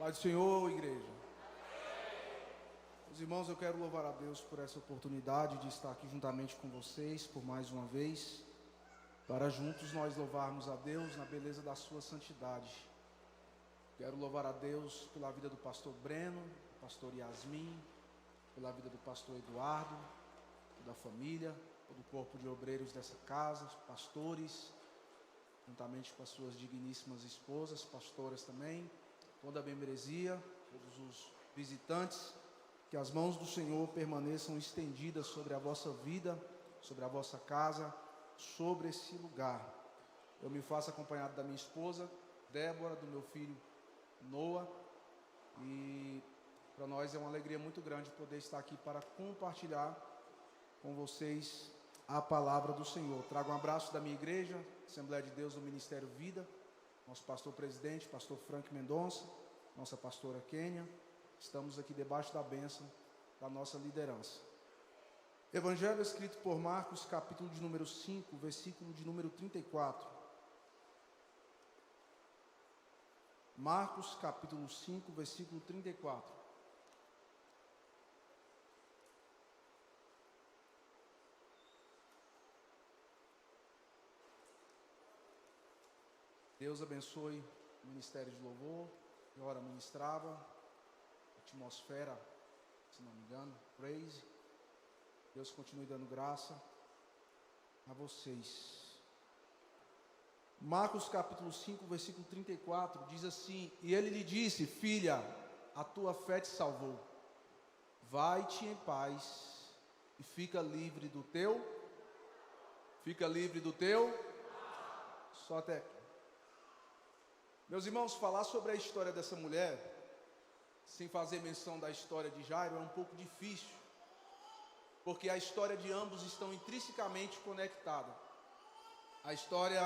Paz do Senhor, igreja. Meus irmãos, eu quero louvar a Deus por essa oportunidade de estar aqui juntamente com vocês por mais uma vez, para juntos nós louvarmos a Deus na beleza da sua santidade. Quero louvar a Deus pela vida do pastor Breno, do pastor Yasmin, pela vida do pastor Eduardo, da família, do corpo de obreiros dessa casa, pastores, juntamente com as suas digníssimas esposas, pastoras também, toda a membresia, todos os visitantes, que as mãos do Senhor permaneçam estendidas sobre a vossa vida, sobre a vossa casa, sobre esse lugar. Eu me faço acompanhado da minha esposa, Débora, do meu filho Noah, e para nós é uma alegria muito grande poder estar aqui para compartilhar com vocês a palavra do Senhor. Trago um abraço da minha igreja, Assembleia de Deus do Ministério Vida, nosso pastor presidente, pastor Frank Mendonça, nossa pastora Kênia. Estamos aqui debaixo da bênção da nossa liderança. Evangelho escrito por Marcos, capítulo de número 5, versículo de número 34. Marcos, capítulo 5, versículo 34. Deus abençoe o ministério de louvor, que ora ministrava, atmosfera, se não me engano, praise. Deus continue dando graça a vocês. Marcos capítulo 5, versículo 34, diz assim: E ele lhe disse: Filha, a tua fé te salvou. Vai-te em paz e fica livre do teu. Só até aqui. Meus irmãos, falar sobre a história dessa mulher, sem fazer menção da história de Jairo, é um pouco difícil, porque a história de ambos estão intrinsecamente conectadas. A história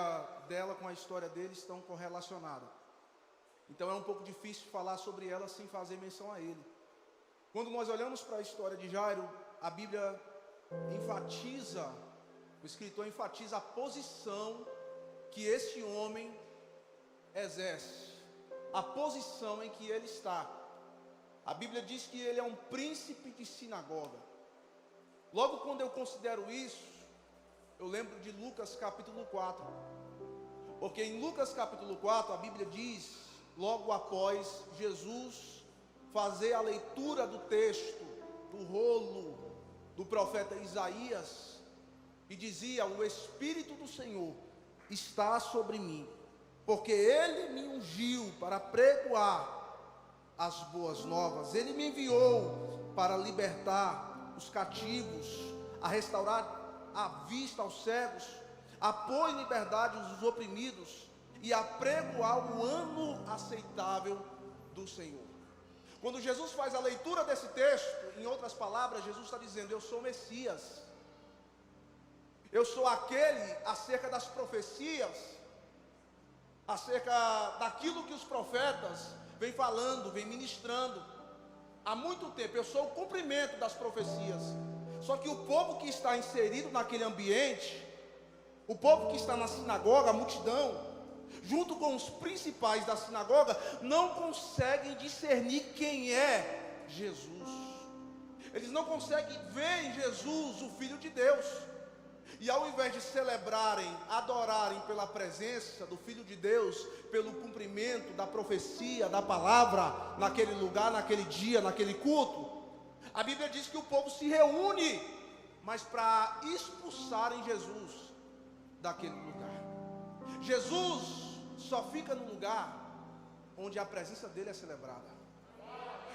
dela com a história dele estão correlacionadas. Então é um pouco difícil falar sobre ela sem fazer menção a ele. Quando nós olhamos para a história de Jairo, a Bíblia enfatiza, o escritor enfatiza a posição que esse homem exerce, a posição em que ele está. A Bíblia diz que ele é um príncipe de sinagoga. Logo quando eu considero isso, eu lembro de Lucas capítulo 4, porque em Lucas capítulo 4 a Bíblia diz, logo após Jesus fazer a leitura do texto, do rolo do profeta Isaías, e dizia: o Espírito do Senhor está sobre mim, porque Ele me ungiu para pregoar as boas novas. Ele me enviou para libertar os cativos, a restaurar a vista aos cegos, a pôr em liberdade os oprimidos e a pregoar o ano aceitável do Senhor. Quando Jesus faz a leitura desse texto, em outras palavras, Jesus está dizendo: eu sou o Messias, eu sou aquele acerca das profecias, acerca daquilo que os profetas vêm falando, vêm ministrando há muito tempo. Eu sou o cumprimento das profecias. Só que o povo que está inserido naquele ambiente, o povo que está na sinagoga, a multidão, junto com os principais da sinagoga, não conseguem discernir quem é Jesus. Eles não conseguem ver em Jesus o Filho de Deus. E ao invés de celebrarem, adorarem pela presença do Filho de Deus, pelo cumprimento da profecia, da palavra, naquele lugar, naquele dia, naquele culto, a Bíblia diz que o povo se reúne, mas para expulsarem Jesus daquele lugar. Jesus só fica no lugar onde a presença dele é celebrada.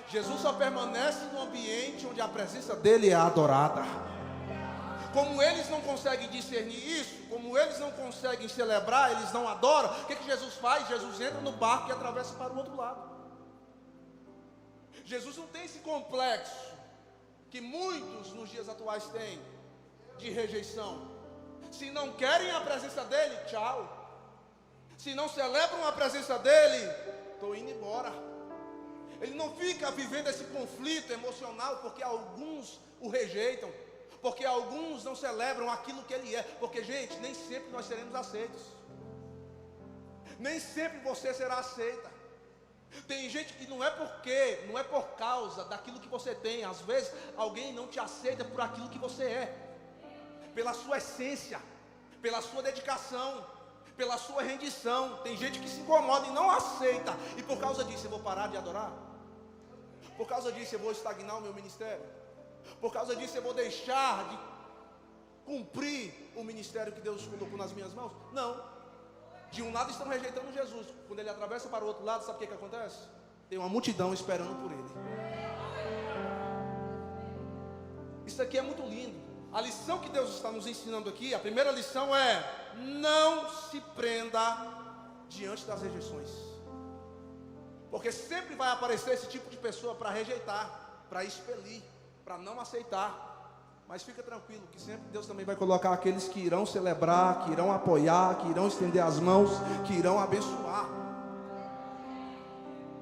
Jesus só permanece no ambiente onde a presença dele é adorada. Como eles não conseguem discernir isso, como eles não conseguem celebrar, eles não adoram, o que Jesus faz? Jesus entra no barco e atravessa para o outro lado. Jesus não tem esse complexo que muitos nos dias atuais têm, de rejeição. Se não querem a presença dele, tchau. Se não celebram a presença dele, estou indo embora. Ele não fica vivendo esse conflito emocional, porque alguns o rejeitam, porque alguns não celebram aquilo que ele é. Porque, gente, nem sempre nós seremos aceitos. Nem sempre você será aceita. Tem gente que não é por causa daquilo que você tem. Às vezes alguém não te aceita por aquilo que você é, pela sua essência, pela sua dedicação, pela sua rendição. Tem gente que se incomoda e não aceita, e por causa disso eu vou parar de adorar, por causa disso eu vou estagnar o meu ministério, por causa disso eu vou deixar de cumprir o ministério que Deus colocou nas minhas mãos. Não. De um lado estão rejeitando Jesus. Quando ele atravessa para o outro lado, sabe o que acontece? Tem uma multidão esperando por ele. Isso aqui é muito lindo. A lição que Deus está nos ensinando aqui, a primeira lição é: não se prenda diante das rejeições. Porque sempre vai aparecer esse tipo de pessoa para rejeitar, para expelir, para não aceitar. Mas fica tranquilo, que sempre Deus também vai colocar aqueles que irão celebrar, que irão apoiar, que irão estender as mãos, que irão abençoar.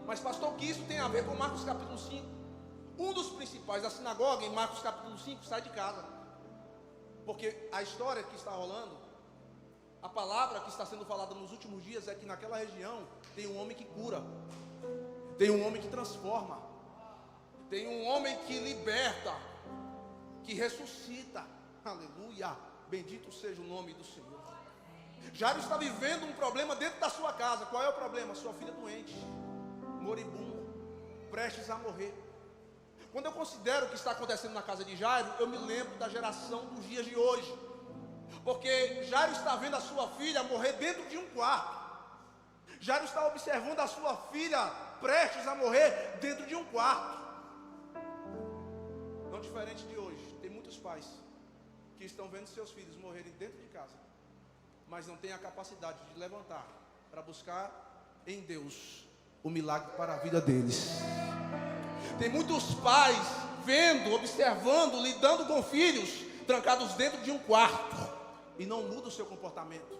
Mas pastor, o que isso tem a ver com Marcos capítulo 5? Um dos principais da sinagoga, em Marcos capítulo 5, sai de casa. Porque a história que está rolando, a palavra que está sendo falada nos últimos dias é que naquela região tem um homem que cura, tem um homem que transforma, tem um homem que liberta, que ressuscita. Aleluia, bendito seja o nome do Senhor. Jairo está vivendo um problema dentro da sua casa. Qual é o problema? Sua filha doente, moribunda, prestes a morrer. Quando eu considero o que está acontecendo na casa de Jairo, eu me lembro da geração dos dias de hoje, porque Jairo está vendo a sua filha morrer dentro de um quarto. Jairo está observando a sua filha prestes a morrer dentro de um quarto. Não diferente de hoje. Tem muitos pais que estão vendo seus filhos morrerem dentro de casa, mas não têm a capacidade de levantar para buscar em Deus o milagre para a vida deles. Tem muitos pais vendo, observando, lidando com filhos trancados dentro de um quarto, e não muda o seu comportamento,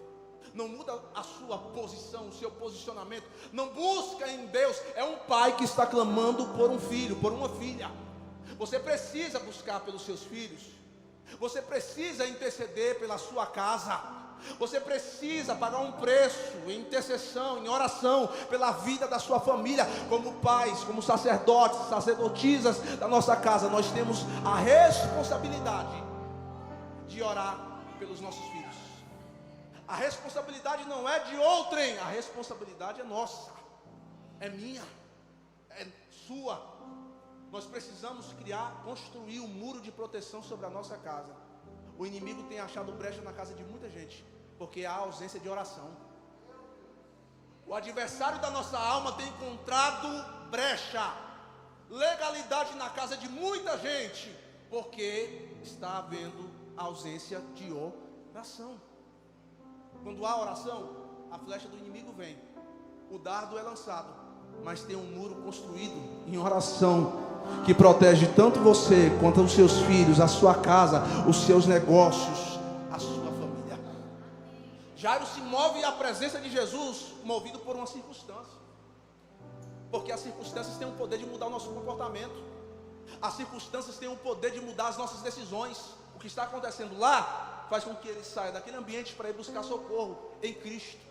não muda a sua posição, o seu posicionamento, não busca em Deus. É um pai que está clamando por um filho, por uma filha. Você precisa buscar pelos seus filhos, você precisa interceder pela sua casa, você precisa pagar um preço em intercessão, em oração pela vida da sua família. Como pais, como sacerdotes, sacerdotisas da nossa casa, nós temos a responsabilidade de orar pelos nossos filhos. A responsabilidade não é de outrem, a responsabilidade é nossa, é minha, é sua. Nós precisamos construir um muro de proteção sobre a nossa casa. O inimigo tem achado brecha na casa de muita gente, porque há ausência de oração. O adversário da nossa alma tem encontrado brecha, legalidade na casa de muita gente, porque está havendo ausência de oração. Quando há oração, a flecha do inimigo vem, o dardo é lançado, mas tem um muro construído em oração, que protege tanto você quanto os seus filhos, a sua casa, os seus negócios, a sua família. Jairo se move à presença de Jesus, movido por uma circunstância, porque as circunstâncias têm o poder de mudar o nosso comportamento, as circunstâncias têm o poder de mudar as nossas decisões. O que está acontecendo lá faz com que ele saia daquele ambiente para ir buscar socorro em Cristo,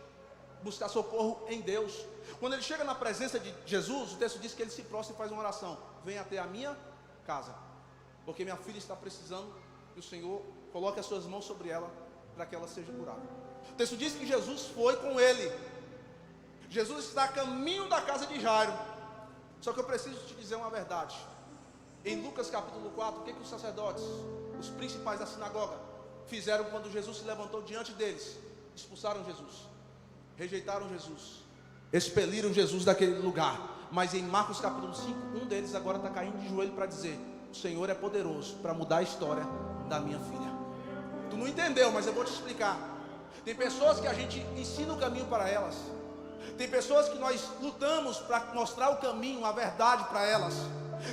buscar socorro em Deus. Quando ele chega na presença de Jesus, o texto diz que ele se prostra e faz uma oração: venha até a minha casa, porque minha filha está precisando que o Senhor coloque as suas mãos sobre ela, para que ela seja curada. O texto diz que Jesus foi com ele. Jesus está a caminho da casa de Jairo. Só que eu preciso te dizer uma verdade. Em Lucas capítulo 4, o que os sacerdotes, os principais da sinagoga, fizeram quando Jesus se levantou diante deles? Expulsaram Jesus, rejeitaram Jesus, expeliram Jesus daquele lugar. Mas em Marcos capítulo 5, um deles agora está caindo de joelho para dizer: o Senhor é poderoso para mudar a história da minha filha. Tu não entendeu, mas eu vou te explicar. Tem pessoas que a gente ensina o caminho para elas, tem pessoas que nós lutamos para mostrar o caminho, a verdade para elas,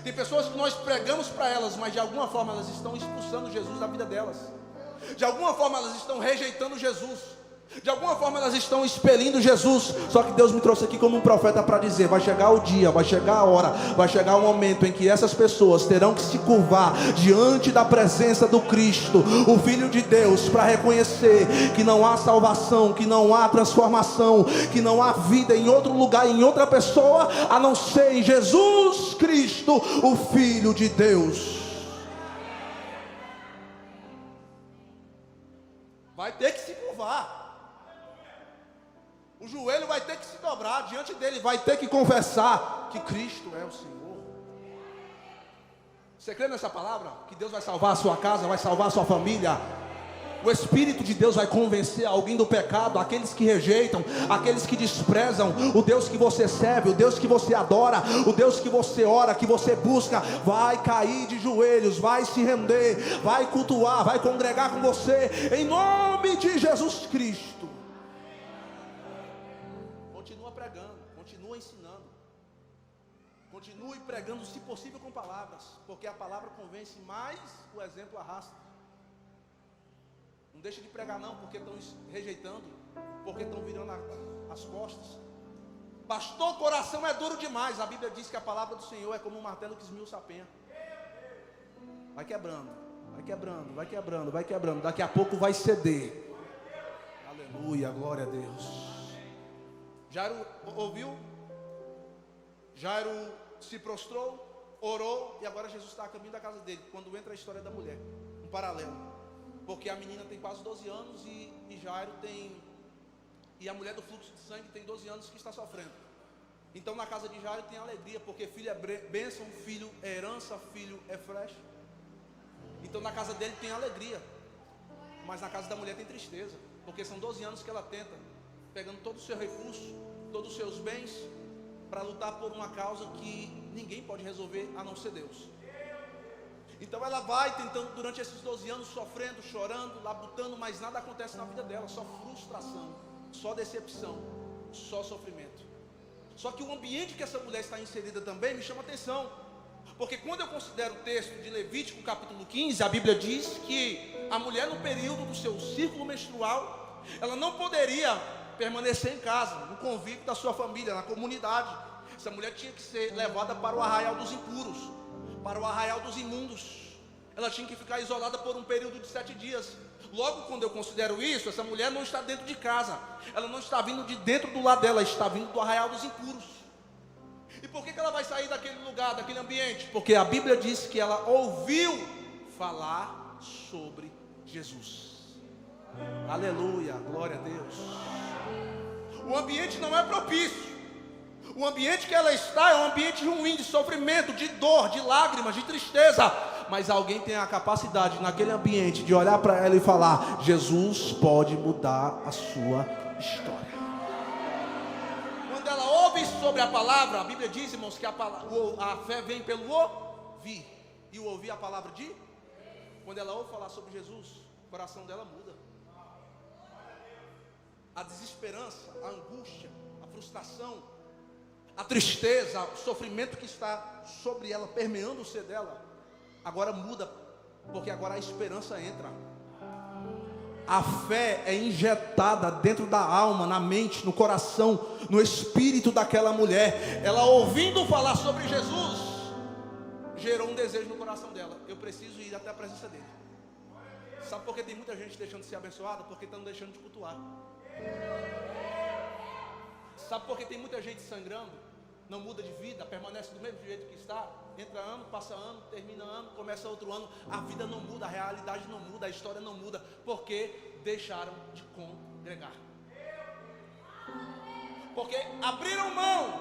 tem pessoas que nós pregamos para elas, mas de alguma forma elas estão expulsando Jesus da vida delas, de alguma forma elas estão rejeitando Jesus. De alguma forma elas estão expelindo Jesus. Só que Deus me trouxe aqui como um profeta para dizer: vai chegar o dia, vai chegar a hora, vai chegar o momento em que essas pessoas terão que se curvar diante da presença do Cristo, o Filho de Deus, para reconhecer que não há salvação, que não há transformação, que não há vida em outro lugar, em outra pessoa, a não ser em Jesus Cristo, o Filho de Deus. Vai ter que se curvar. O joelho vai ter que se dobrar diante dele, vai ter que confessar que Cristo é o Senhor. Você crê nessa palavra? Que Deus vai salvar a sua casa, vai salvar a sua família. O Espírito de Deus vai convencer alguém do pecado, aqueles que rejeitam, aqueles que desprezam o Deus que você serve, o Deus que você adora, o Deus que você ora, que você busca, vai cair de joelhos, vai se render, vai cultuar, vai congregar com você, em nome de Jesus Cristo. Continua pregando, continua ensinando, continue pregando, se possível com palavras, porque a palavra convence, mais o exemplo arrasta. Não deixa de pregar não, porque estão rejeitando, porque estão virando as costas. Pastor, coração é duro demais. A Bíblia diz que a palavra do Senhor é como um martelo que esmiuça a penha. Vai quebrando, vai quebrando, vai quebrando, vai quebrando. Daqui a pouco vai ceder. Aleluia, glória a Deus. Jairo ouviu, Jairo se prostrou, orou, e agora Jesus está a caminho da casa dele. Quando entra a história da mulher, um paralelo, porque a menina tem quase 12 anos e Jairo tem, e a mulher do fluxo de sangue tem 12 anos que está sofrendo. Então na casa de Jairo tem alegria, porque filho é bênção, filho é herança, filho é flecha. Então na casa dele tem alegria, mas na casa da mulher tem tristeza, porque são 12 anos que ela tenta, pegando todo o seu recurso, todos os seus bens, para lutar por uma causa que ninguém pode resolver a não ser Deus. Então ela vai tentando durante esses 12 anos, sofrendo, chorando, labutando, mas nada acontece na vida dela, só frustração, só decepção, só sofrimento. Só que o ambiente que essa mulher está inserida também me chama atenção, porque quando eu considero o texto de Levítico capítulo 15, a Bíblia diz que a mulher no período do seu ciclo menstrual, ela não poderia permanecer em casa, no convívio da sua família, na comunidade. Essa mulher tinha que ser levada para o arraial dos impuros, para o arraial dos imundos. Ela tinha que ficar isolada por um período de 7 dias. Logo, quando eu considero isso, essa mulher não está dentro de casa, ela não está vindo de dentro do lar dela, está vindo do arraial dos impuros. E por que ela vai sair daquele lugar, daquele ambiente? Porque a Bíblia diz que ela ouviu falar sobre Jesus. Aleluia, glória a Deus. O ambiente não é propício. O ambiente que ela está é um ambiente ruim, de sofrimento, de dor, de lágrimas, de tristeza. Mas alguém tem a capacidade naquele ambiente de olhar para ela e falar: Jesus pode mudar a sua história. Quando ela ouve sobre a palavra, a Bíblia diz, irmãos, que a fé vem pelo ouvir, e o ouvir a palavra de. Quando ela ouve falar sobre Jesus, o coração dela muda. A desesperança, a angústia, a frustração, a tristeza, o sofrimento que está sobre ela, permeando o ser dela, agora muda, porque agora a esperança entra. A fé é injetada dentro da alma, na mente, no coração, no espírito daquela mulher. Ela ouvindo falar sobre Jesus, gerou um desejo no coração dela: eu preciso ir até a presença dele. Sabe por que tem muita gente deixando de ser abençoada? Porque estão deixando de cultuar. Sabe por que tem muita gente sangrando, não muda de vida, permanece do mesmo jeito que está? Entra ano, passa ano, termina ano, começa outro ano, a vida não muda, a realidade não muda, a história não muda, porque deixaram de congregar, porque abriram mão,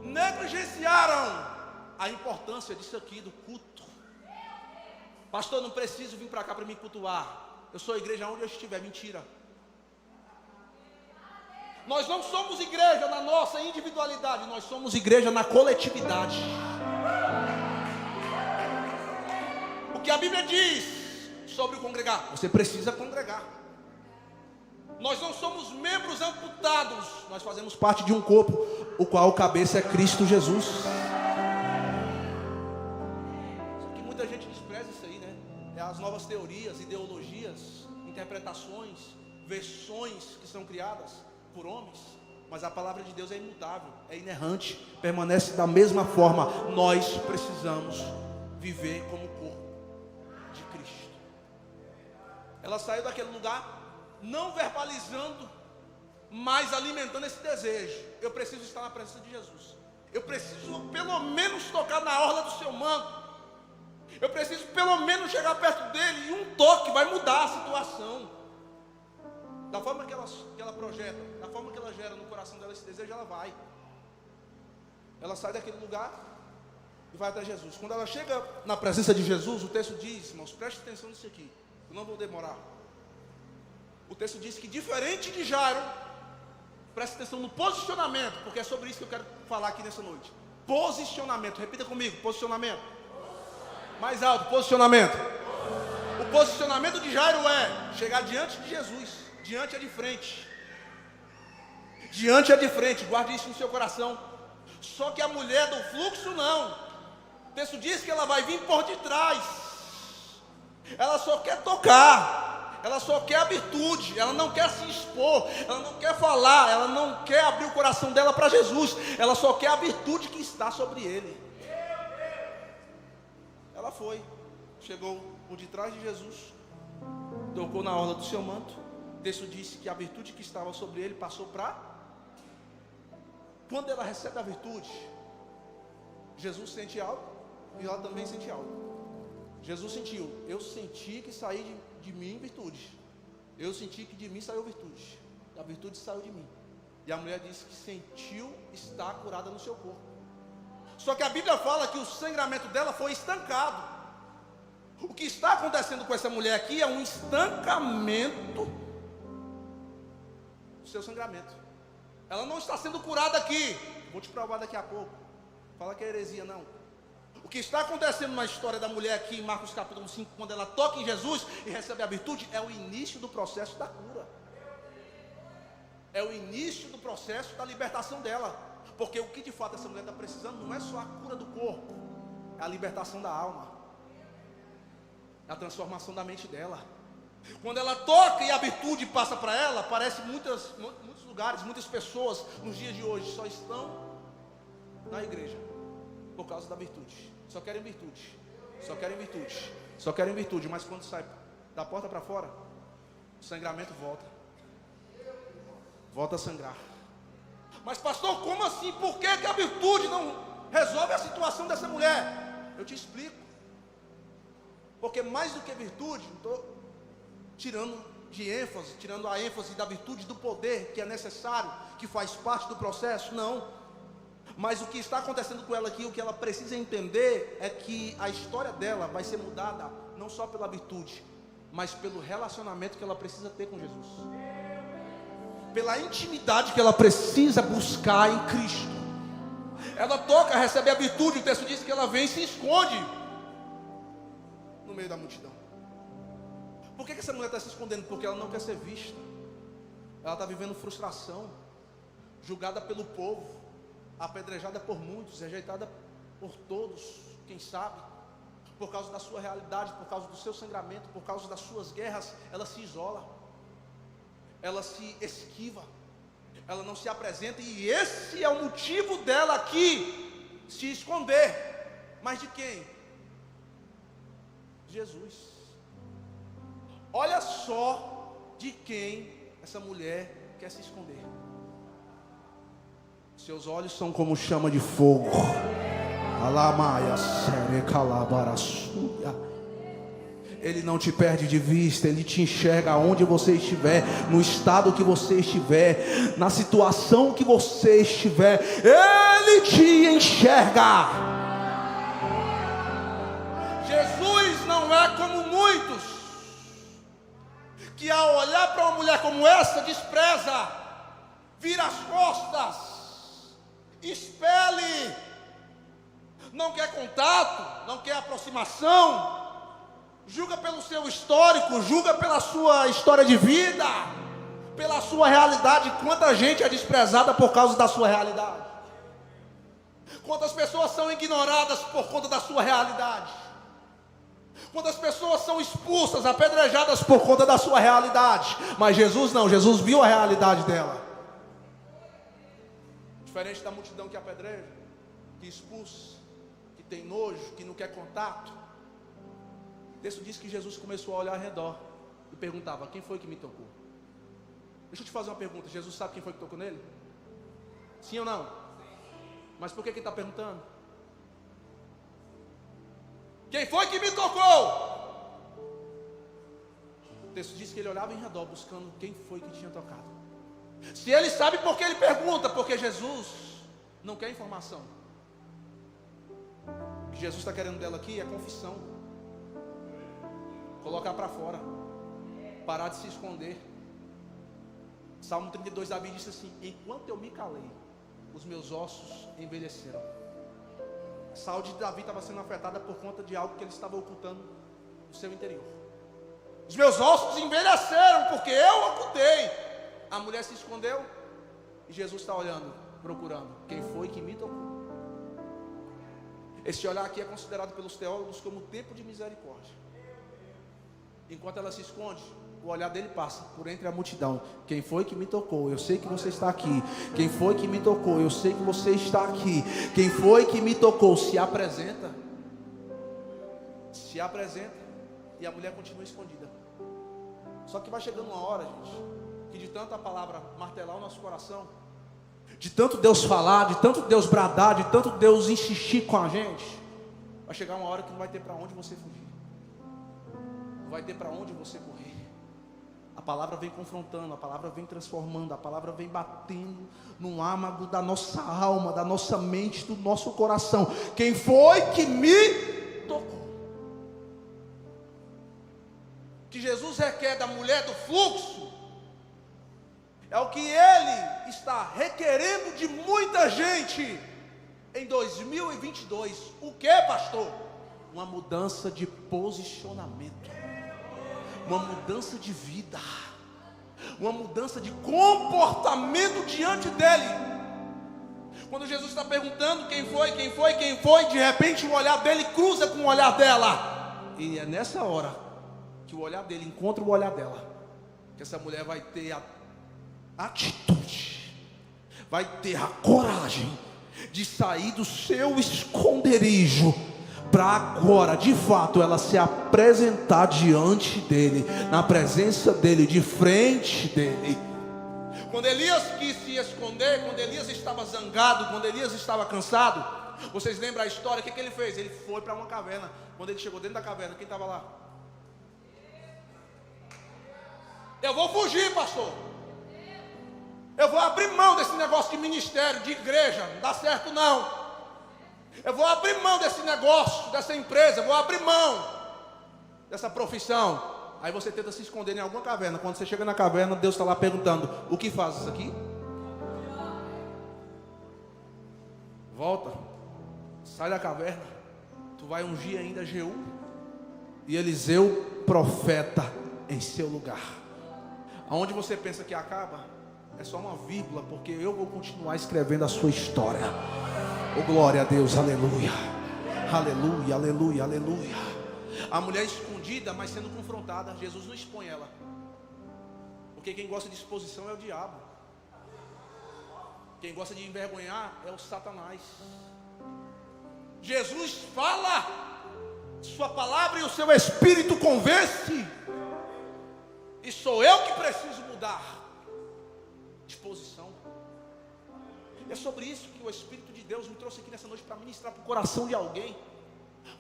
negligenciaram a importância disso aqui, do culto. Pastor, não preciso vir para cá para me cultuar, eu sou a igreja onde eu estiver. Mentira. Nós não somos igreja na nossa individualidade, nós somos igreja na coletividade. O que a Bíblia diz sobre o congregar? Você precisa congregar. Nós não somos membros amputados, nós fazemos parte de um corpo, o qual o cabeça é Cristo Jesus. Só que muita gente despreza isso aí, né? É as novas teorias, ideologias, interpretações, versões que são criadas por homens, mas a palavra de Deus é imutável, é inerrante, permanece da mesma forma. Nós precisamos viver como corpo de Cristo. Ela saiu daquele lugar não verbalizando, mas alimentando esse desejo. Eu preciso estar na presença de Jesus. Eu preciso pelo menos tocar na orla do seu manto. Eu preciso pelo menos chegar perto dele, e um toque vai mudar a situação. Da forma que ela projeta, da forma que ela gera no coração dela esse desejo, ela vai. Ela sai daquele lugar e vai até Jesus. Quando ela chega na presença de Jesus, o texto diz, irmãos, preste atenção nisso aqui, eu não vou demorar. O texto diz que, diferente de Jairo, preste atenção no posicionamento, porque é sobre isso que eu quero falar aqui nessa noite. Posicionamento, repita comigo, posicionamento. Mais alto, posicionamento. O posicionamento de Jairo é chegar diante de Jesus. Diante é de frente. Diante é de frente, guarde isso no seu coração. Só que a mulher do fluxo não. O texto diz que ela vai vir por detrás. Ela só quer tocar. Ela só quer a virtude. Ela não quer se expor. Ela não quer falar. Ela não quer abrir o coração dela para Jesus. Ela só quer a virtude que está sobre ele. Ela foi. Chegou por detrás de Jesus. Tocou na orla do seu manto. O texto disse que a virtude que estava sobre ele passou para... Quando ela recebe a virtude, Jesus sente algo e ela também sente algo. Jesus sentiu, eu senti que saí de mim virtude. Eu senti que de mim saiu virtude. A virtude saiu de mim. E a mulher disse que sentiu estar curada no seu corpo. Só que a Bíblia fala que o sangramento dela foi estancado. O que está acontecendo com essa mulher aqui é um estancamento do seu sangramento. Ela não está sendo curada aqui. Vou te provar daqui a pouco. Fala que é heresia, não. O que está acontecendo na história da mulher aqui em Marcos capítulo 5, quando ela toca em Jesus e recebe a virtude, é o início do processo da cura. É o início do processo da libertação dela. Porque o que de fato essa mulher está precisando não é só a cura do corpo, é a libertação da alma, é a transformação da mente dela. Quando ela toca e a virtude passa para ela, parece muitos lugares, muitas pessoas nos dias de hoje só estão na igreja por causa da virtude. Só querem virtude, só querem virtude, só querem virtude. Mas quando sai da porta para fora, o sangramento volta a sangrar. Mas pastor, como assim? Por que a virtude não resolve a situação dessa mulher? Eu te explico. Porque mais do que virtude, não estou tirando a ênfase da virtude, do poder que é necessário, que faz parte do processo, não. Mas o que está acontecendo com ela aqui, o que ela precisa entender é que a história dela vai ser mudada não só pela virtude, mas pelo relacionamento que ela precisa ter com Jesus, pela intimidade que ela precisa buscar em Cristo. Ela toca, recebe a virtude, o texto diz que ela vem e se esconde no meio da multidão. Por que essa mulher está se escondendo? Porque ela não quer ser vista. Ela está vivendo frustração, julgada pelo povo, apedrejada por muitos, rejeitada por todos, quem sabe, por causa da sua realidade, por causa do seu sangramento, por causa das suas guerras. Ela se isola, ela se esquiva, ela não se apresenta, e esse é o motivo dela aqui se esconder. Mas de quem? Jesus. Olha só de quem essa mulher quer se esconder. Seus olhos são como chama de fogo. Ele não te perde de vista, ele te enxerga onde você estiver, no estado que você estiver, na situação que você estiver, ele te enxerga. Jesus não é como muitos que ao olhar para uma mulher como essa, despreza, vira as costas, expele, não quer contato, não quer aproximação, julga pelo seu histórico, julga pela sua história de vida, pela sua realidade. Quanta gente é desprezada por causa da sua realidade, quantas pessoas são ignoradas por conta da sua realidade, quando as pessoas são expulsas, apedrejadas por conta da sua realidade. Mas Jesus não, Jesus viu a realidade dela. Diferente da multidão que apedreja, que expulsa, que tem nojo, que não quer contato. O texto diz que Jesus começou a olhar ao redor e perguntava: quem foi que me tocou? Deixa eu te fazer uma pergunta: Jesus sabe quem foi que tocou nele? Sim ou não? Mas por que ele está perguntando? Quem foi que me tocou? O texto diz que ele olhava em redor buscando quem foi que tinha tocado. Se ele sabe, por que ele pergunta? Porque Jesus não quer informação. O que Jesus está querendo dela aqui é confissão. Colocar para fora. Parar de se esconder. Salmo 32, Davi disse assim: enquanto eu me calei, os meus ossos envelheceram. A saúde de Davi estava sendo afetada por conta de algo que ele estava ocultando no seu interior. Os meus ossos envelheceram porque eu ocultei. A mulher se escondeu e Jesus está olhando, procurando quem foi que me tocou. Esse olhar aqui é considerado pelos teólogos como tempo de misericórdia. Enquanto ela se esconde, o olhar dele passa por entre a multidão. Quem foi que me tocou? Eu sei que você está aqui. Quem foi que me tocou? Eu sei que você está aqui. Quem foi que me tocou? Se apresenta. Se apresenta. E a mulher continua escondida. Só que vai chegando uma hora, gente, que de tanto a palavra martelar o nosso coração, de tanto Deus falar, de tanto Deus bradar, de tanto Deus insistir com a gente, vai chegar uma hora que não vai ter para onde você fugir. Não vai ter para onde você correr. A palavra vem confrontando, a palavra vem transformando, a palavra vem batendo no âmago da nossa alma, da nossa mente, do nosso coração. Quem foi que me tocou? O que Jesus requer da mulher do fluxo é o que Ele está requerendo de muita gente em 2022. O que, pastor? Uma mudança de posicionamento. Uma mudança de vida, uma mudança de comportamento diante dele. Quando Jesus está perguntando quem foi, de repente o olhar dele cruza com o olhar dela, e é nessa hora que o olhar dele encontra o olhar dela, que essa mulher vai ter a atitude, vai ter a coragem de sair do seu esconderijo, para agora, de fato, ela se apresentar diante dele, na presença dele, de frente dele. Quando Elias quis se esconder, quando Elias estava zangado, quando Elias estava cansado, vocês lembram a história? O que ele fez? Ele foi para uma caverna. Quando ele chegou dentro da caverna, quem estava lá? Eu vou fugir, pastor. Eu vou abrir mão desse negócio de ministério, de igreja. Não dá certo não. Eu vou abrir mão desse negócio, dessa empresa, eu vou abrir mão dessa profissão. Aí você tenta se esconder em alguma caverna. Quando você chega na caverna, Deus está lá perguntando: o que fazes aqui? Volta, sai da caverna. Tu vai ungir ainda Jeú e Eliseu profeta em seu lugar. Aonde você pensa que acaba, é só uma vírgula, porque eu vou continuar escrevendo a sua história. Oh, glória a Deus, aleluia, aleluia, aleluia, aleluia. A mulher escondida, mas sendo confrontada. Jesus não expõe ela, porque quem gosta de exposição é o diabo. Quem gosta de envergonhar é o Satanás. Jesus fala, sua palavra e o seu espírito convence, e sou eu que preciso mudar de posição. É sobre isso que o Espírito de Deus me trouxe aqui nessa noite, para ministrar para o coração de alguém.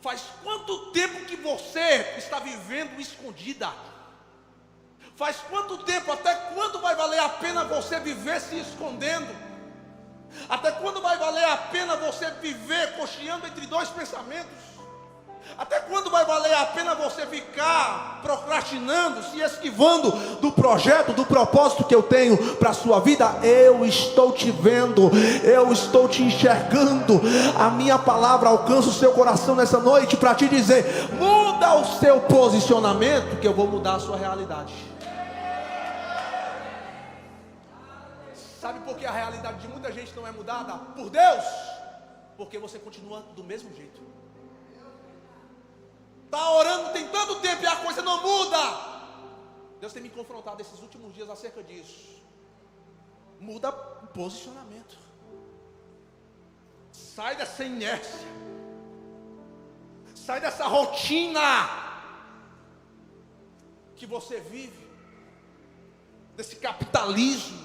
Faz quanto tempo que você está vivendo escondida? Faz quanto tempo, até quando vai valer a pena você viver se escondendo? Até quando vai valer a pena você viver cocheando entre dois pensamentos? Até quando vai valer a pena você ficar procrastinando, se esquivando do projeto, do propósito que eu tenho para a sua vida? Eu estou te vendo, eu estou te enxergando. A minha palavra alcança o seu coração nessa noite para te dizer: muda o seu posicionamento, que eu vou mudar a sua realidade. Sabe por que a realidade de muita gente não é mudada? Por Deus. Porque você continua do mesmo jeito. Está orando tem tanto tempo e a coisa não muda. Deus tem me confrontado esses últimos dias acerca disso. Muda o posicionamento. Sai dessa inércia. Sai dessa rotina que você vive, desse capitalismo,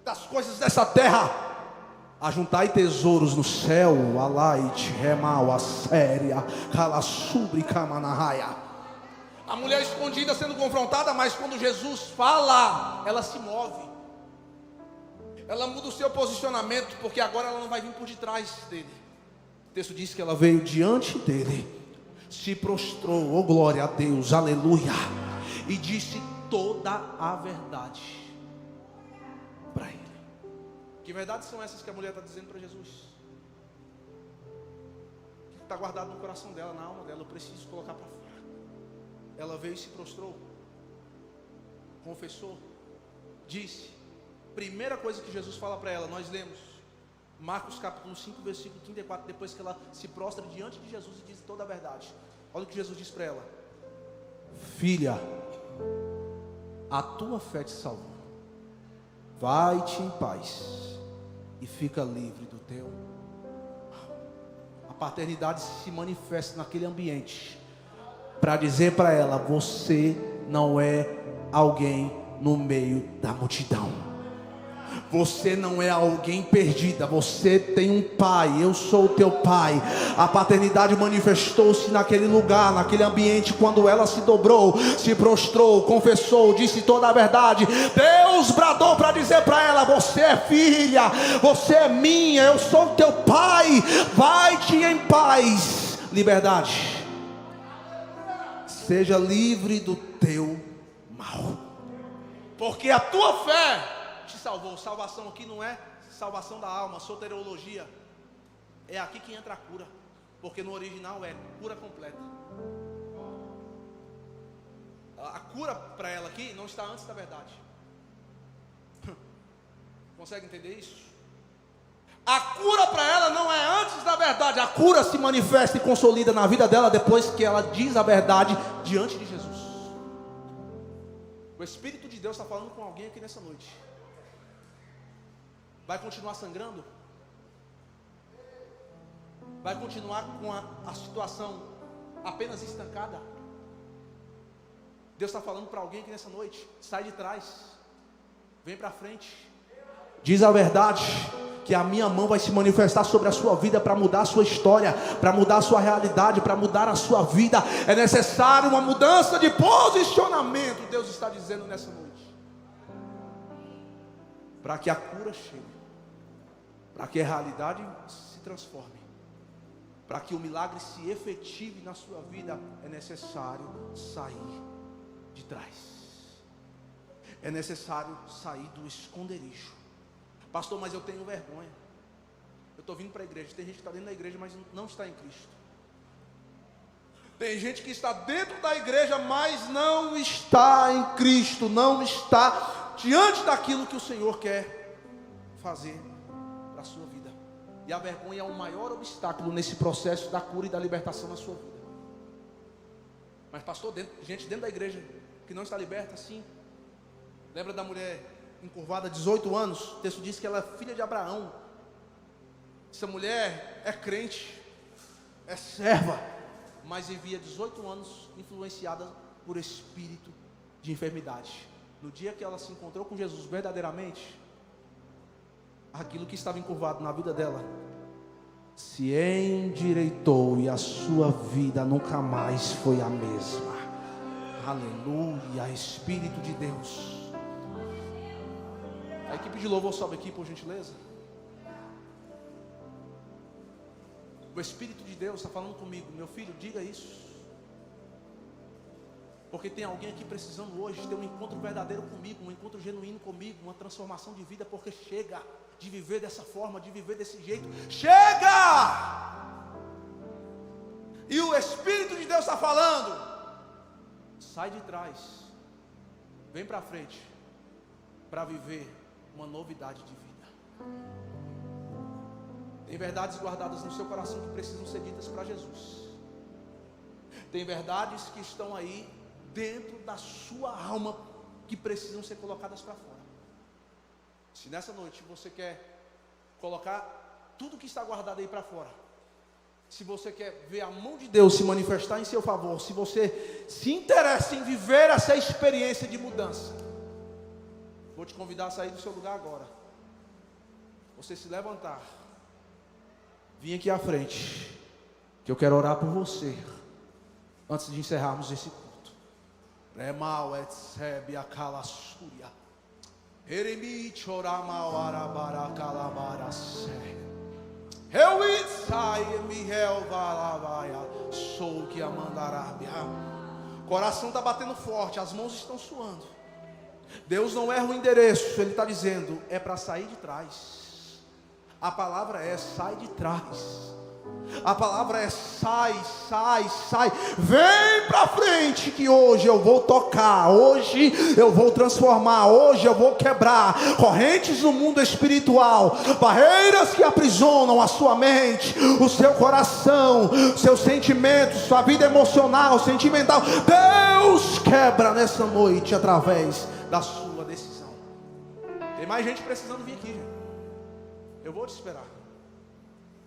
das coisas dessa terra. Ajuntai tesouros no céu, alaite, remal, a séria, calassubri, camanahaya. A mulher escondida sendo confrontada, mas quando Jesus fala, ela se move. Ela muda o seu posicionamento, porque agora ela não vai vir por detrás dele. O texto diz que ela veio diante dele, se prostrou, oh glória a Deus, aleluia, e disse toda a verdade para ele. Que verdades são essas que a mulher está dizendo para Jesus? O que está guardado no coração dela, na alma dela? Eu preciso colocar para fora. Ela veio e se prostrou, confessou, disse. Primeira coisa que Jesus fala para ela, nós lemos Marcos capítulo 5, versículo 34, depois que ela se prostra diante de Jesus e diz toda a verdade. Olha o que Jesus diz para ela: filha, a tua fé te salvou, vai-te em paz e fica livre do teu. A paternidade se manifesta naquele ambiente para dizer para ela: você não é alguém no meio da multidão. Você não é alguém perdida, você tem um pai, eu sou o teu pai. A paternidade manifestou-se naquele lugar, naquele ambiente, quando ela se dobrou, se prostrou, confessou, disse toda a verdade. Deus bradou para dizer para ela: você é filha, você é minha, eu sou o teu pai, vai-te em paz. Liberdade, seja livre do teu mal, porque a tua fé te salvou. Salvação aqui não é salvação da alma, soteriologia. É aqui que entra a cura, porque no original é cura completa. A cura para ela aqui não está antes da verdade. Consegue entender isso? A cura para ela não é antes da verdade. A cura se manifesta e consolida na vida dela depois que ela diz a verdade diante de Jesus. O Espírito de Deus está falando com alguém aqui nessa noite. Vai continuar sangrando? Vai continuar com a situação apenas estancada? Deus está falando para alguém aqui nessa noite: sai de trás, vem para frente, diz a verdade, que a minha mão vai se manifestar sobre a sua vida para mudar a sua história, para mudar a sua realidade, para mudar a sua vida. É necessário uma mudança de posicionamento, Deus está dizendo nessa noite, para que a cura chegue, para que a realidade se transforme, para que o milagre se efetive na sua vida. É necessário sair de trás, é necessário sair do esconderijo. Pastor, mas eu tenho vergonha, eu estou vindo para a igreja. Tem gente que está dentro da igreja, mas não está em Cristo. Tem gente que está dentro da igreja, mas não está em Cristo, não está diante daquilo que o Senhor quer fazer para a sua vida. E a vergonha é o maior obstáculo nesse processo da cura e da libertação na sua vida. Mas pastor, gente dentro da igreja que não está liberta, sim. Lembra da mulher encurvada, 18 anos? O texto diz que ela é filha de Abraão. Essa mulher é crente, é serva, mas vivia 18 anos influenciada por espírito de enfermidade. No dia que ela se encontrou com Jesus verdadeiramente, aquilo que estava encurvado na vida dela se endireitou e a sua vida nunca mais foi a mesma. Aleluia, Espírito de Deus. A equipe de louvor sobe aqui, por gentileza. O Espírito de Deus está falando comigo: meu filho, diga isso, porque tem alguém aqui precisando hoje ter um encontro verdadeiro comigo, um encontro genuíno comigo, uma transformação de vida, porque chega de viver dessa forma, de viver desse jeito. Chega! E o Espírito de Deus está falando: sai de trás, vem para frente, para viver uma novidade de vida. Tem verdades guardadas no seu coração que precisam ser ditas para Jesus. Tem verdades que estão aí dentro da sua alma que precisam ser colocadas para fora. Se nessa noite você quer colocar tudo que está guardado aí para fora, se você quer ver a mão de Deus se manifestar em seu favor, se você se interessa em viver essa experiência de mudança, vou te convidar a sair do seu lugar agora. Você se levantar, vir aqui à frente, que eu quero orar por você, antes de encerrarmos esse culto. Remal etsebe a calassúria. Eremi choramal arabara calabarase. Eu itsai mihel valavaia. Sou que a mandarabia. Coração está batendo forte, as mãos estão suando. Deus não erra o endereço, Ele está dizendo, é para sair de trás. A palavra é, sai de trás. A palavra é, sai. Vem para frente, que hoje eu vou tocar, hoje eu vou transformar, hoje eu vou quebrar correntes no mundo espiritual, barreiras que aprisionam a sua mente, o seu coração, seus sentimentos, sua vida emocional, sentimental. Deus quebra nessa noite através da sua decisão. Tem mais gente precisando vir aqui, gente. Eu vou te esperar.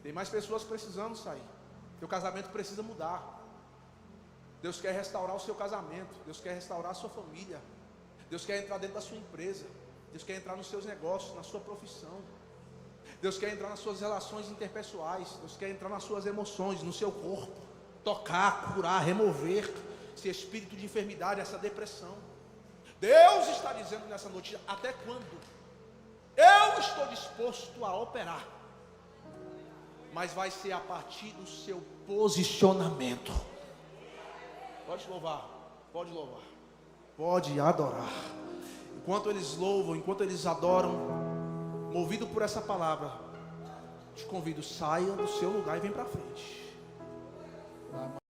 Tem mais pessoas precisando sair. Teu casamento precisa mudar. Deus quer restaurar o seu casamento. Deus quer restaurar a sua família. Deus quer entrar dentro da sua empresa. Deus quer entrar nos seus negócios, na sua profissão. Deus quer entrar nas suas relações interpessoais. Deus quer entrar nas suas emoções, no seu corpo. Tocar, curar, remover esse espírito de enfermidade, essa depressão. Deus está dizendo nessa noite, até quando? Eu estou disposto a operar. Mas vai ser a partir do seu posicionamento. Pode louvar, pode adorar. Enquanto eles louvam, enquanto eles adoram, movido por essa palavra, te convido, saia do seu lugar e vem para frente.